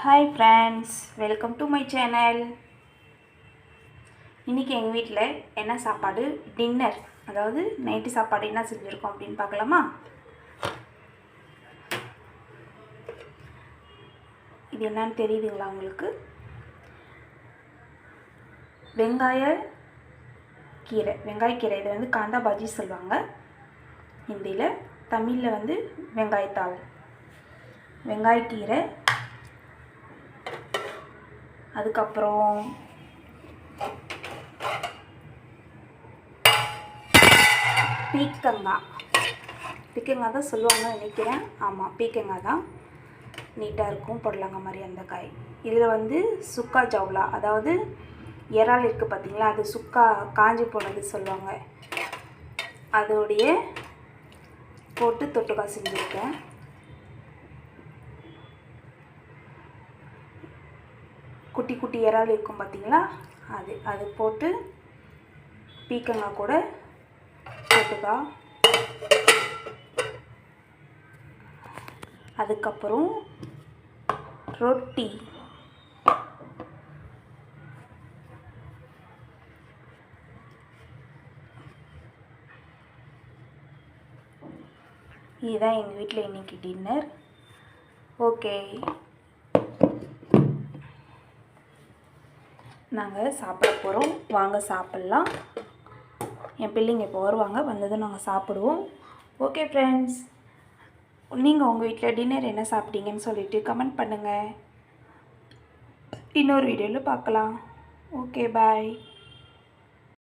Hi friends, welcome to my channel. இன்றைக்கி எங்கள் வீட்டில் என்ன சாப்பாடு, டின்னர், அதாவது நைட்டு சாப்பாடு என்ன செஞ்சுருக்கோம் அப்படின்னு பார்க்கலாமா? இது என்னன்னு தெரியுதுங்களா உங்களுக்கு? வெங்காயக்கீரை இது வந்து காந்தா பாஜி சொல்லுவாங்க ஹிந்தியில். தமிழில் வந்து வெங்காயத்தாள். வெங்காயக்கீரை, அதுக்கப்புறம் பீக்கங்காய் தான் சொல்லுவாங்க நினைக்கிறேன். ஆமாம், பீக்கங்காய் தான். நீட்டாக இருக்கும், பொடலங்காய் மாதிரி அந்த காய். இதில் வந்து சுக்கா ஜவுலா, அதாவது இறால் இருக்குது பார்த்தீங்களா, அது சுக்கா காஞ்சி போனது சொல்லுவாங்க, அதோடைய போட்டு தொட்டுக்காய் செஞ்சுருக்கேன். குட்டி குட்டி இறால் இருக்கும் பார்த்தீங்களா, அது போட்டு பீக்கங்காய் கூட தொட்டுக்காய். அதுக்கப்புறம் ரொட்டி. இதுதான் எங்கள் வீட்டில் இன்றைக்கி டின்னர். ஓகே, நாங்கள் சாப்பிட போகிறோம், வாங்க சாப்பிட்லாம். என் பிள்ளைங்க இப்போ வருவாங்க, வந்ததும் நாங்கள் சாப்பிடுவோம். ஓகே ஃப்ரெண்ட்ஸ், நீங்கள் உங்கள் வீட்டில் டின்னர் என்ன சாப்பிட்டீங்கன்னு சொல்லிவிட்டு கமெண்ட் பண்ணுங்கள். இன்னொரு வீடியோவில் பார்க்கலாம். ஓகே, பாய்.